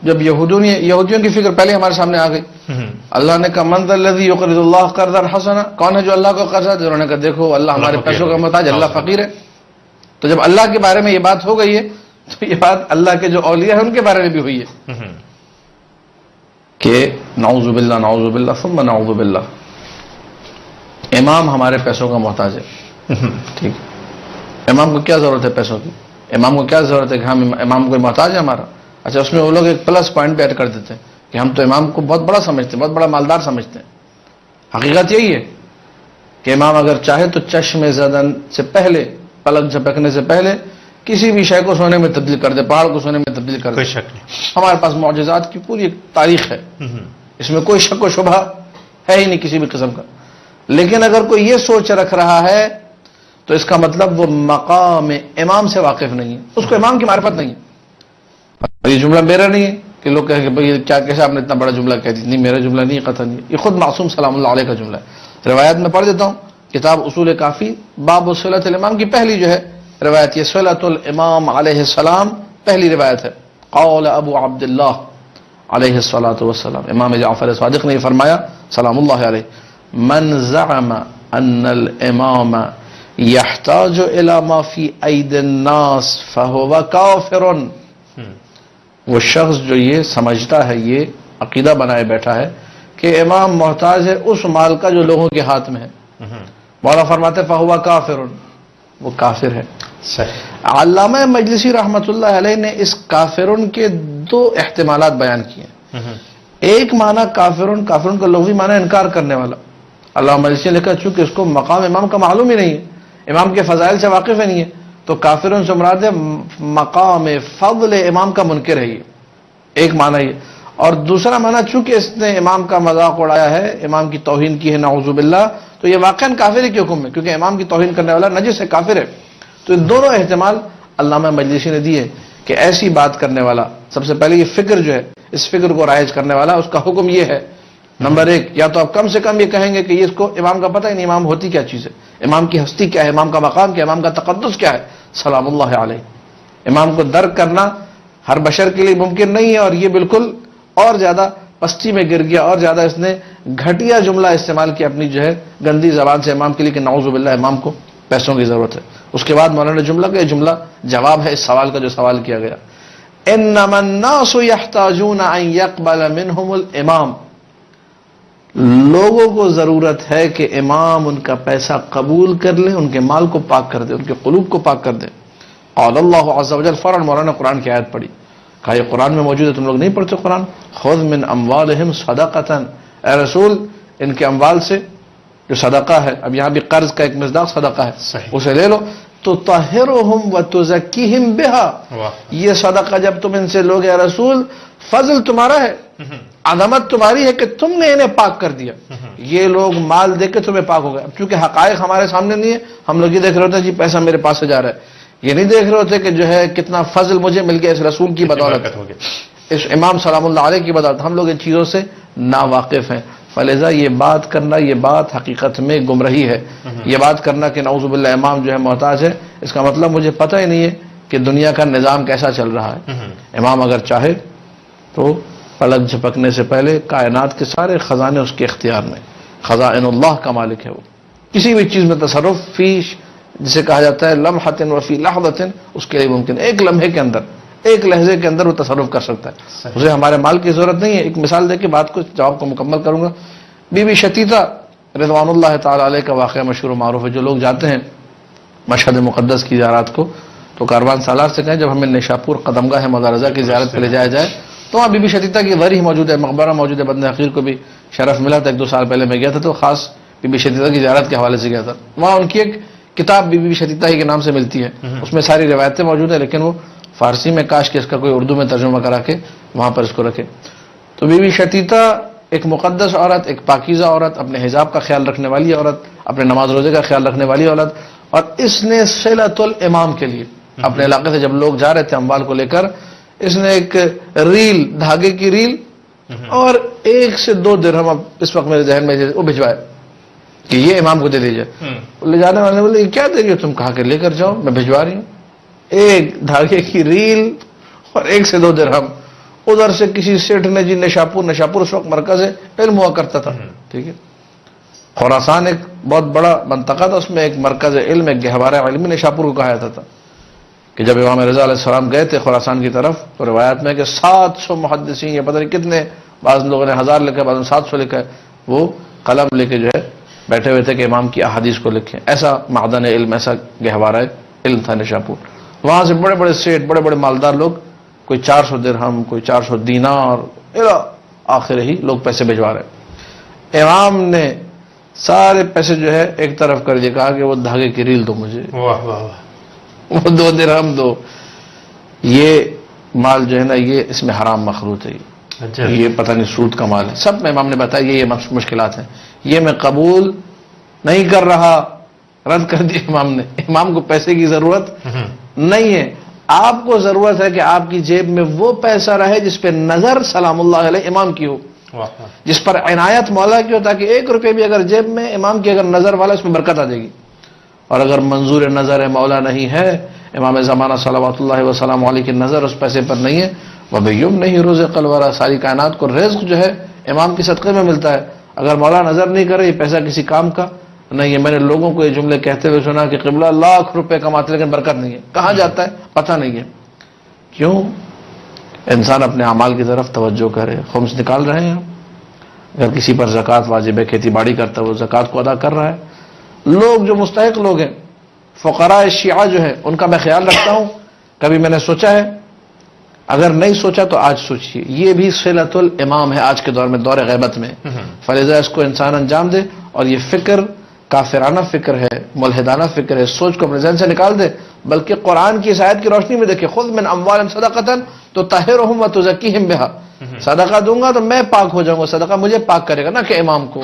جب یہودیوں کی فکر پہلے ہمارے سامنے آ گئی. اللہ نے کہا من ذا الذی یقرض اللہ قرضا حسنا، کون ہے جو اللہ کو قرض ہے؟ انہوں نے کہا دیکھو اللہ ہمارے پیسوں کا محتاج، اللہ فقیر ہے. تو جب اللہ کے بارے میں یہ بات ہو گئی ہے تو یہ بات اللہ کے جو اولیاء ہیں ان کے بارے میں بھی ہوئی ہے کہ نعوذ باللہ ثم نعوذ باللہ، امام ہمارے پیسوں کا محتاج ہے. ٹھیک، امام کو کیا ضرورت ہے پیسوں کی؟ امام کو کیا ضرورت ہے کہ ہم امام کو محتاج ہے ہمارا؟ اچھا، اس میں وہ لوگ ایک پلس پوائنٹ بھی ایڈ کر دیتے ہیں کہ ہم تو امام کو بہت بڑا سمجھتے ہیں، بہت بڑا مالدار سمجھتے ہیں. حقیقت یہی ہے کہ امام اگر چاہے تو چشم زدن سے پہلے، پلک جھپکنے سے پہلے کسی بھی شے کو سونے میں تبدیل کر دے، پہاڑ کو سونے میں تبدیل کر دے. کوئی شک نہیں، ہمارے پاس معجزات کی پوری ایک تاریخ ہے، اس میں کوئی شک و شبہ ہے ہی نہیں کسی بھی قسم کا. لیکن اگر کوئی یہ سوچ رکھ رہا ہے تو اس کا مطلب وہ مقام امام سے واقف نہیں ہے، اس کو امام کی معرفت نہیں ہے. یہ جملہ میرا نہیں ہے کہ لوگ کہیں کہ بھئی کیا کیسے آپ نے اتنا بڑا جملہ کہہ دی. نہیں، میرا جملہ نہیں، قطعا نہیں، یہ خود معصوم سلام اللہ علیہ کا جملہ ہے. روایت میں پڑھ دیتا ہوں، کتاب اصول کافی باب صلۃ الامام کی پہلی جو ہے روایت، یہ صلۃ الامام علیہ السلام پہلی روایت ہے. قول ابو عبداللہ علیہ الصلاۃ والسلام، امام جعفر صادق نے یہ فرمایا سلام اللہ علیہ، من زعم ان الامام يحتاج الى ما في ايدي الناس فهو كافر. وہ شخص جو یہ سمجھتا ہے، یہ عقیدہ بنائے بیٹھا ہے کہ امام محتاج ہے اس مال کا جو لوگوں کے ہاتھ میں ہے، مولانا فرماتے فهو کافر، وہ کافر ہے. علامہ مجلسی رحمۃ اللہ علیہ نے اس کافرن کے دو احتمالات بیان کیے ہیں. ایک معنی کافرن کا لغوی معنی انکار کرنے والا. علامہ مجلسی نے لکھا چونکہ اس کو مقام امام کا معلوم ہی نہیں ہے، امام کے فضائل سے واقف ہی نہیں ہے، تو کافرن سے مراد ہے مقام فضل امام کا منکر ہے. یہ ایک معنی یہ. اور دوسرا معنی چونکہ اس نے امام کا مذاق اڑایا ہے، امام کی توہین کی ہے نعوذ باللہ، تو یہ واقعاً کافر کے حکم میں، کیونکہ امام کی توہین کرنے والا نجس ہے، کافر ہے. تو یہ دونوں احتمال علامہ مجلسی نے دیے کہ ایسی بات کرنے والا، سب سے پہلے یہ فکر جو ہے، اس فکر کو رائج کرنے والا، اس کا حکم یہ ہے نمبر ایک، یا تو آپ کم سے کم یہ کہیں گے کہ یہ اس کو امام کا پتہ ہی نہیں، امام ہوتی کیا چیز ہے، امام کی ہستی کیا ہے، امام کا مقام کیا ہے، امام کا تقدس کیا ہے، سلام اللہ علیہ. امام کو درک کرنا ہر بشر کے لیے ممکن نہیں ہے، اور یہ بالکل اور زیادہ پستی میں گر گیا، اور زیادہ اس نے گھٹیا جملہ استعمال کیا اپنی جو ہے گندی زبان سے امام کے لیے کہ نعوذ باللہ امام کو پیسوں کی ضرورت ہے. اس کے بعد مولانا جملہ کا یہ جملہ جواب ہے اس سوال کا جو سوال کیا گیا، انما الناس يحتاجون ان يقبل منهم الامام، لوگوں کو ضرورت ہے کہ امام ان کا پیسہ قبول کر لے، ان کے مال کو پاک کر دے، ان کے قلوب کو پاک کر دے. قال اللہ عز وجل، فوراً مولانا قرآن کی آیت پڑھی، کہا یہ قرآن میں موجود ہے، تم لوگ نہیں پڑھتے قرآن؟ خذ من اموالہم صدقۃ، اے رسول ان کے اموال سے جو صدقہ ہے، اب یہاں بھی قرض کا ایک مصداق صدقہ ہے، اسے لے لو، تو طہرہم وتزکیہم بہا، یہ صدقہ جب تم ان سے لوگے اے رسول، فضل تمہارا ہے، عظمت تمہاری ہے کہ تم نے انہیں پاک کر دیا. یہ لوگ مال دے کے تمہیں پاک ہو گئے. اب چونکہ حقائق ہمارے سامنے نہیں ہے، ہم لوگ یہ دیکھ رہے ہوتے ہیں جی پیسہ میرے پاس سے جا رہا ہے، یہ نہیں دیکھ رہے ہوتے کہ جو ہے کتنا فضل مجھے مل گیا اس رسول کی بدولت، اس امام سلام اللہ علیہ کی بدولت. ہم لوگ ان چیزوں سے ناواقف ہیں، فلذا یہ بات کرنا، یہ بات حقیقت میں گمراہی ہے. یہ بات کرنا کہ نعوذ باللہ امام جو ہے محتاج ہے، اس کا مطلب مجھے پتہ ہی نہیں ہے کہ دنیا کا نظام کیسا چل رہا ہے. امام اگر چاہے تو پلک جھپکنے سے پہلے کائنات کے سارے خزانے اس کے اختیار میں، خزائن اللہ کا مالک ہے. وہ کسی بھی چیز میں تصرف فی، جسے کہا جاتا ہے لمحۃ وفی لحظۃ، اس کے لیے ممکن ایک لمحے کے اندر، ایک لہجے کے اندر وہ تصرف کر سکتا ہے. اسے ہمارے مال کی ضرورت نہیں ہے. ایک مثال دے کے بات کو جواب کو مکمل کروں گا. بی بی شتیتا رضوان اللہ تعالی علیہ کا واقعہ مشہور و معروف ہے. جو لوگ جاتے ہیں مشہد مقدس کی زیارت کو تو کاروان سالار سے کہیں جب ہمیں نیشاپور قدمگاہ مولا رضا کی زیارت پہ لے جایا جائے تو وہاں بی بی شتیتا کی ضریح موجود ہے، مقبرہ موجود ہے. بند حقیر کو بھی شرف ملا تھا، 1-2 سال پہلے میں گیا تھا تو خاص بی بی شتیتا کی زیارت کے حوالے سے گیا تھا. وہاں ان کی ایک کتاب بی بی شتیتا ہی کے نام سے ملتی ہے، اس میں ساری روایتیں موجود ہیں، لیکن وہ فارسی میں، کاش کہ اس کا کوئی اردو میں ترجمہ کرا کے وہاں پر اس کو رکھے. تو بی بی شتیتا ایک مقدس عورت، ایک پاکیزہ عورت، اپنے حجاب کا خیال رکھنے والی عورت، اپنے نماز روزے کا خیال رکھنے والی عورت، اور اس نے صلۃ الامام کے لیے اپنے علاقے سے جب لوگ جا رہے تھے اموال کو لے کر، اس نے ایک ریل، دھاگے کی ریل اور 1 سے 2 درہم، اب اس وقت میرے ذہن میں وہ بھجوائے کہ یہ امام کو دے دیجیے. لے جانے والے نے بولے یہ کیا دے رہی ہو تم؟ کہا کہ لے کر جاؤ، میں بھجوا رہی ہوں. ایک دھاگے کی ریل اور 1 سے 2 درہم. ادھر سے کسی سیٹھ نے جی نشاپور اس وقت مرکز علم ہوا کرتا تھا، ٹھیک ہے، خراسان ایک بہت بڑا منطقہ تھا، اس میں ایک مرکز علم، ایک گہوارہ علمی نشاپور کو کہا جاتا تھا، کہ جب امام رضا علیہ السلام گئے تھے خراسان کی طرف تو روایت میں کہ 700 محدثین یا پتہ نہیں کتنے، بعض لوگوں نے 1000 لکھا، بعض نے 700 لکھا ہے، وہ قلم لے کے جو ہے بیٹھے ہوئے تھے کہ امام کی احادیث کو لکھیں. ایسا معدن علم، ایسا گہوارہ علم تھا نشاپور. وہاں سے بڑے بڑے سیٹ، بڑے بڑے مالدار لوگ، کوئی 400 درہم، کوئی 400 دینار، آخر ہی لوگ پیسے بھجوا رہے. امام نے سارے پیسے جو ہے ایک طرف کر دیا، کہا کہ وہ دھاگے کی ریل دو مجھے، واہ واہ، وہ 2 درہم دو. یہ مال جو ہے نا، یہ اس میں حرام مخلوط ہے، یہ پتہ نہیں سود کا مال ہے. سب میں امام نے بتایا یہ مشکلات ہیں، یہ میں قبول نہیں کر رہا، رد کر دیا امام نے. امام کو پیسے کی ضرورت نہیں ہے، آپ کو ضرورت ہے کہ آپ کی جیب میں وہ پیسہ رہے جس پہ نظر سلام اللہ علیہ امام کی ہو، جس پر عنایت مولا کی ہو، تاکہ 1 روپے بھی اگر جیب میں امام کی اگر نظر والا، اس میں برکت آ جائے گی. اور اگر منظور نظر مولا نہیں ہے، امام زمانہ صلوات اللہ وسلام علیہ کی نظر اس پیسے پر نہیں ہے، وَبِيُّمْ نہیں رزق الورا، ساری کائنات کو رزق جو ہے امام کی صدقے میں ملتا ہے. اگر مولا نظر نہیں کرے، یہ پیسہ کسی کام کا نہیں ہے. میں نے لوگوں کو یہ جملے کہتے ہوئے سنا کہ قبلہ لاکھ روپے کماتے لیکن برکت نہیں ہے. کہاں جاتا ہے پتہ نہیں ہے. کیوں؟ انسان اپنے اعمال کی طرف توجہ کرے. خمس نکال رہے ہیں، اگر کسی پر زکوٰۃ واجب ہے، کھیتی باڑی کرتا ہے، وہ زکوٰۃ کو ادا کر رہا ہے. لوگ جو مستحق لوگ ہیں، فقراء شیعہ جو ہیں، ان کا میں خیال رکھتا ہوں. کبھی میں نے سوچا ہے؟ اگر نہیں سوچا تو آج سوچیے. یہ بھی صلۃ الامام ہے آج کے دور میں، دور غیبت میں. فلذا اس کو انسان انجام دے، اور یہ فکر کافرانہ فکر ہے، ملحدانہ فکر ہے، سوچ کو اپنے ذہن سے نکال دے، بلکہ قرآن کی اس آیت کی روشنی میں دیکھے. خذ من اموالہم صدقۃ تطہرہم وتزکیہم بہا، صدقہ دوں گا تو میں پاک ہو جاؤں گا، صدقہ مجھے پاک کرے گا، نہ کہ امام کو.